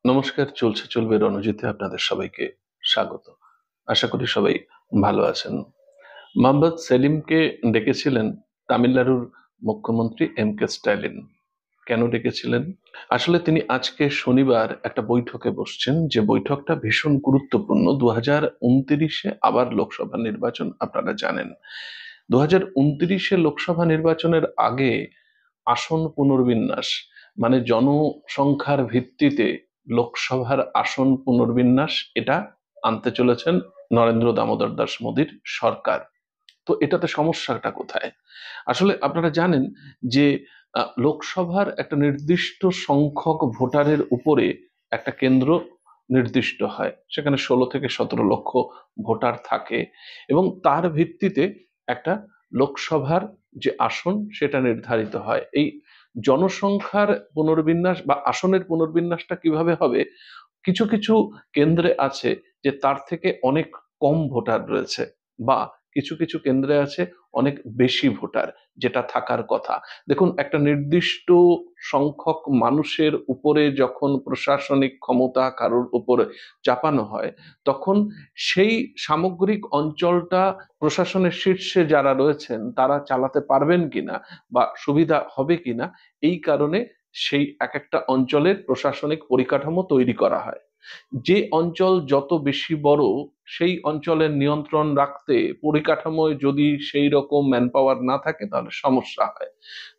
নমস্কার, চলছে চলবে রণজিতে আপনাদের সবাইকে স্বাগত। আশা করি সবাই ভালো আছেন। মোহাম্মদ সেলিমকে ডেকেছিলেন তামিলনাড়ুর মুখ্যমন্ত্রী এম কে স্ট্যালিন। কেন ডেকেছিলেন? আসলে তিনি আজকে শনিবার একটা বৈঠকে বসছেন, যে বৈঠকটা ভীষণ গুরুত্বপূর্ণ। 2029-এ আবার লোকসভা নির্বাচন, আপনারা জানেন। 2029-এ লোকসভা নির্বাচনের আগে আসন পুনর্বিন্যাস, মানে জনসংখ্যার ভিত্তিতে লোকসভার আসন পুনর্বিন্যাস, এটা আনতে চলেছেন নরেন্দ্র দামোদর দাস মোদীর সরকার। তো এটাতে সমস্যাটা কোথায়? আসলে আপনারা জানেন যে লোকসভার একটা নির্দিষ্ট সংখ্যক ভোটারের উপরে একটা কেন্দ্র নির্দিষ্ট হয়, সেখানে 16 থেকে 17 লক্ষ ভোটার থাকে, এবং তার ভিত্তিতে একটা লোকসভার যে আসন সেটা নির্ধারিত হয়। এই জনসংখ্যার পুনর্বিন্যাস বা আসনের পুনর্বিন্যাসটা কিভাবে হবে? কিছু কিছু কেন্দ্রে আছে যে তার থেকে অনেক কম ভোটার রয়েছে, বা কিছু কিছু কেন্দ্রে আছে অনেক বেশি ভোটার, যেটা থাকার কথা। দেখুন, একটা নির্দিষ্ট সংখ্যক মানুষের উপরে যখন প্রশাসনিক ক্ষমতা কারোর উপরে চাপানো হয়, তখন সেই সামগ্রিক অঞ্চলটা প্রশাসনের শীর্ষে যারা রয়েছেন তারা চালাতে পারবেন কিনা বা সুবিধা হবে কিনা, এই কারণে সেই এক একটা অঞ্চলের প্রশাসনিক পরিকাঠামো তৈরি করা হয়। যে অঞ্চল যত বেশি বড়, সেই অঞ্চলের নিয়ন্ত্রণ রাখতে পরিকাঠামোয় যদি সেই রকম ম্যান পাওয়ার না থাকে, তাহলে সমস্যা হয়।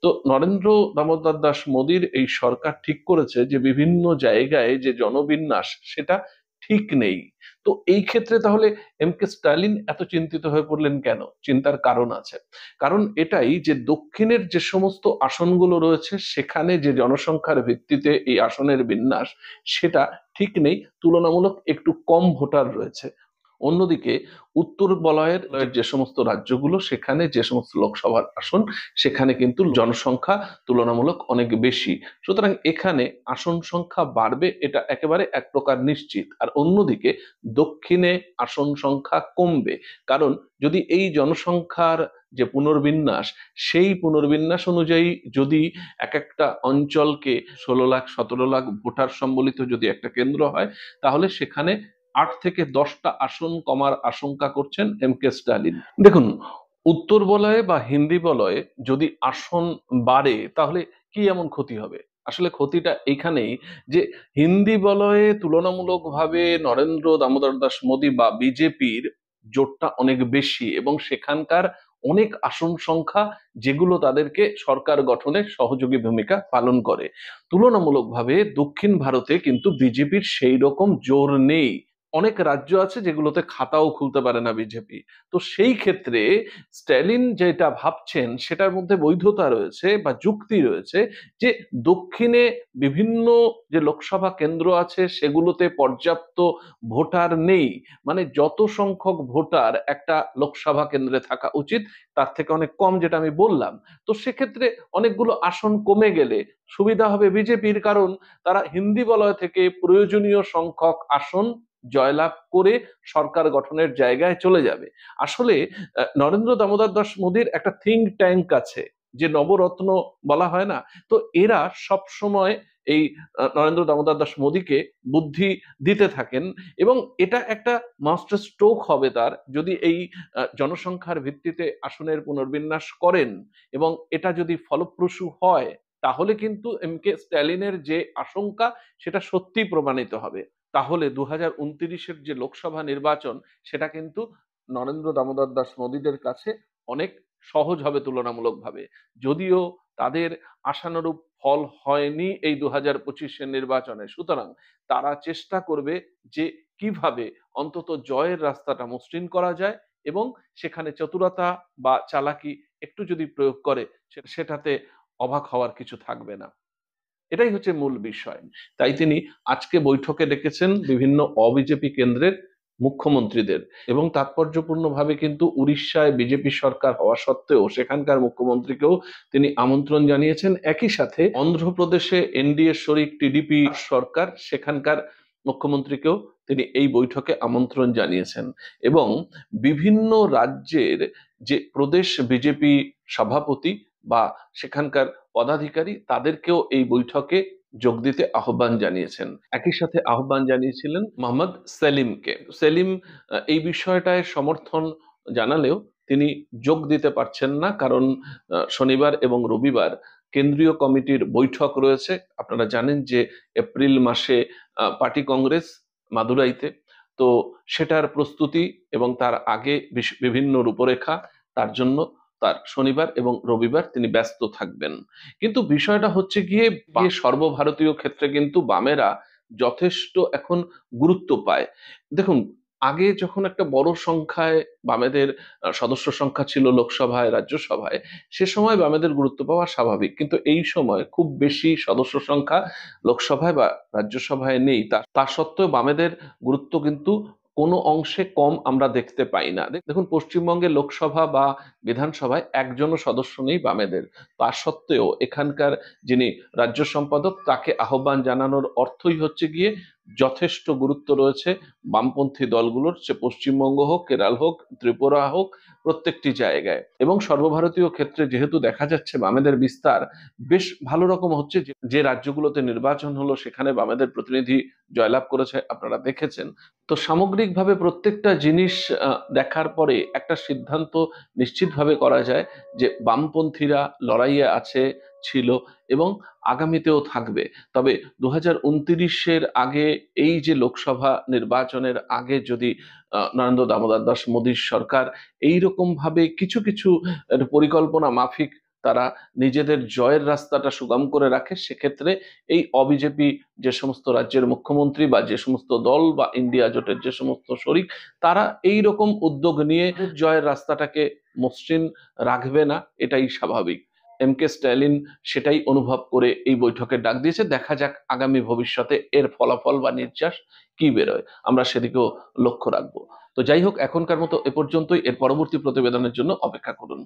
তো নরেন্দ্র দামোদর দাস মোদীর এই সরকার ঠিক করেছে যে বিভিন্ন জায়গায় যে জনবিন্যাস সেটা ঠিক নেই। তো এই ক্ষেত্রে তাহলে এম কে স্ট্যালিন এত চিন্তিত হয়ে পড়লেন কেন? চিন্তার কারণ আছে। কারণ এটাই যে দক্ষিণের যে সমস্ত আসনগুলো রয়েছে, সেখানে যে জনসংখ্যার ভিত্তিতে এই আসনের বিন্যাস, সেটা ঠিক নেই। তুলনামূলক একটু কম ভোটার রয়েছে। অন্যদিকে উত্তর বলয়ের যে সমস্ত রাজ্যগুলো, সেখানে যে সমস্ত লোকসভার আসন, সেখানে কিন্তু জনসংখ্যা তুলনামূলক অনেক বেশি। সুতরাং এখানে আসন সংখ্যা বাড়বে, এটা একেবারে এক প্রকার নিশ্চিত। আর অন্যদিকে দক্ষিণে আসন সংখ্যা কমবে। কারণ যদি এই জনসংখ্যার যে পুনর্বিন্যাস, সেই পুনর্বিন্যাস অনুযায়ী যদি এক একটা অঞ্চলকে 16 লাখ 17 লাখ ভোটার সম্বলিত যদি একটা কেন্দ্র হয়, তাহলে সেখানে 8 থেকে 10টা আসন কমার আশঙ্কা করছেন এম কে স্ট্যালিন। দেখুন, উত্তর বলয়ে বা হিন্দি বলয়ে যদি আসন বাড়ে, তাহলে কি এমন ক্ষতি হবে? আসলে ক্ষতিটা এখানেই যে হিন্দি বলয়ে তুলনামূলকভাবে নরেন্দ্র দামোদর দাস মোদী বা বিজেপির জোটটা অনেক বেশি, এবং সেখানকার অনেক আসন সংখ্যা, যেগুলো তাদেরকে সরকার গঠনে সহযোগী ভূমিকা পালন করে। তুলনামূলকভাবে দক্ষিণ ভারতে কিন্তু বিজেপির সেই রকম জোর নেই। অনেক রাজ্য আছে যেগুলোতে খাতাও খুলতে পারে না বিজেপি। তো সেই ক্ষেত্রে স্ট্যালিন যেটা ভাবছেন, সেটার মধ্যে বৈধতা রয়েছে বা যুক্তি রয়েছে, যে দক্ষিণে বিভিন্ন যে লোকসভা কেন্দ্র আছে সেগুলোতে পর্যাপ্ত ভোটার নেই। মানে যত সংখ্যক ভোটার একটা লোকসভা কেন্দ্রে থাকা উচিত, তার থেকে অনেক কম, যেটা আমি বললাম। তো সেক্ষেত্রে অনেকগুলো আসন কমে গেলে সুবিধা হবে বিজেপির, কারণ তারা হিন্দি বলয় থেকে প্রয়োজনীয় সংখ্যক আসন জয়লাভ করে সরকার গঠনের জায়গায় চলে যাবে। আসলে নরেন্দ্র দামোদর দাস মোদীর একটা থিঙ্ক ট্যাঙ্ক আছে, যে নবরত্ন বলা হয় না? তো এরা সব সময় এই নরেন্দ্র দামোদর দাস মোদীকে বুদ্ধি দিতে থাকেন, এবং এটা একটা মাস্টার স্ট্রোক হবে তার, যদি এই জনসংখ্যার ভিত্তিতে আসনের পুনর্বিন্যাস করেন, এবং এটা যদি ফলপ্রসূ হয়, তাহলে কিন্তু এম কে স্ট্যালিনের যে আশঙ্কা, সেটা সত্যি প্রমাণিত হবে। তাহলে 2029-এর যে লোকসভা নির্বাচন, সেটা কিন্তু নরেন্দ্র দামোদর দাস মোদীদের কাছে অনেক সহজ হবে তুলনামূলকভাবে। যদিও তাদের আশানুরূপ ফল হয়নি এই 2025-এর নির্বাচনে, সুতরাং তারা চেষ্টা করবে যে কিভাবে অন্তত জয়ের রাস্তাটা মসৃণ করা যায়, এবং সেখানে চতুরতা বা চালাকি একটু যদি প্রয়োগ করে, সেটাতে অবাক হওয়ার কিছু থাকবে না। এটাই হচ্ছে মূল বিষয়। তাই তিনি আজকে বৈঠকে ডেকেছেন বিভিন্ন অবিজেপি কেন্দ্রের মুখ্যমন্ত্রীদের, এবং তাৎপর্যপূর্ণভাবে কিন্তু উড়িষ্যায় বিজেপি সরকার হওয়া সত্ত্বেও সেখানকার মুখ্যমন্ত্রীকেও তিনি আমন্ত্রণ জানিয়েছেন। একই সাথে অন্ধ্রপ্রদেশে এনডিএ শরিক টিডিপি সরকার, সেখানকার মুখ্যমন্ত্রীকেও তিনি এই বৈঠকে আমন্ত্রণ জানিয়েছেন। এবং বিভিন্ন রাজ্যের যে প্রদেশ বিজেপি সভাপতি বা সেখানকার পদাধিকারী, তাদেরকেও এই বৈঠকে যোগ দিতে আহ্বান জানিয়েছেন। একই সাথে আহ্বান জানিয়েছিলেন মোহাম্মদ সেলিমকে। সেলিম এই বিষয়টায় সমর্থন জানালেও তিনি যোগ দিতে পারছেন না, কারণ শনিবার এবং রবিবার কেন্দ্রীয় কমিটির বৈঠক রয়েছে। আপনারা জানেন যে এপ্রিল মাসে পার্টি কংগ্রেস মাদুরাইতে, তো সেটার প্রস্তুতি এবং তার আগে বিভিন্ন রূপরেখা, তার জন্য তার শনিবার এবং রবিবার তিনি ব্যস্ত থাকবেন। কিন্তু বিষয়টা হচ্ছে গিয়ে সর্বভারতীয় ক্ষেত্রে কিন্তু বামেরা যথেষ্ট এখন গুরুত্ব পায়। দেখুন, আগে যখন একটা বড় সংখ্যায় বামেদের সদস্য সংখ্যা ছিল লোকসভায়, রাজ্যসভায়, সে সময় বামেদের গুরুত্ব পাওয়া স্বাভাবিক, কিন্তু এই সময় খুব বেশি সদস্য সংখ্যা লোকসভায় বা রাজ্যসভায় নেই। তা সত্ত্বেও বামেদের গুরুত্ব কিন্তু কোনো অংশে কম আমরা দেখতে পাই না। দেখুন, পশ্চিমবঙ্গের লোকসভা বা বিধানসভায় একজনও সদস্য নেই বামেদের। তা সত্ত্বেও এখানকার যিনি রাজ্য সম্পাদক, তাকে আহ্বান জানানোর অর্থই হচ্ছে গিয়ে যথেষ্ট গুরুত্ব রয়েছে বামপন্থী দলগুলোর, সে পশ্চিমবঙ্গ হোক, কেরল হোক, ত্রিপুরা হোক, প্রত্যেকটি জায়গায়। এবং সর্বভারতীয় ক্ষেত্রে যেহেতু দেখা যাচ্ছে বামেদের বিস্তার বেশ ভালো রকম হচ্ছে, যে রাজ্যগুলোতে নির্বাচন হলো সেখানে বামেদের প্রতিনিধি জয়লাভ করেছে, আপনারা দেখেছেন। তো সামগ্রিকভাবে প্রত্যেকটা জিনিস দেখার পরে একটা সিদ্ধান্ত নিশ্চিতভাবে করা যায় যে বামপন্থীরা লড়াইয়ে আছে, ছিল এবং আগামীতেও থাকবে। তবে 2029-এর আগে, এই যে লোকসভা নির্বাচনের আগে যদি নরেন্দ্র দামোদর দাস মোদীর সরকার এইরকম ভাবে কিছু কিছু পরিকল্পনা মাফিক তারা নিজেদের জয়ের রাস্তাটা সুগম করে রাখে, সেক্ষেত্রে এই অবিজেপি যে সমস্ত রাজ্যের মুখ্যমন্ত্রী বা যে সমস্ত দল বা ইন্ডিয়া জোটের যে সমস্ত শরিক, তারা এই রকম উদ্যোগ নিয়ে জয়ের রাস্তাটাকে মসৃণ রাখবে না, এটাই স্বাভাবিক। এম কে স্ট্যালিন সেটাই অনুভব করে এই বৈঠকের ডাক দিয়েছে। দেখা যাক আগামী ভবিষ্যতে এর ফলাফল বা নির্যাস কি বেরোয়, আমরা সেদিকেও লক্ষ্য রাখবো। তো যাই হোক, এখনকার মতো এ পর্যন্তই। এর পরবর্তী প্রতিবেদনের জন্য অপেক্ষা করুন।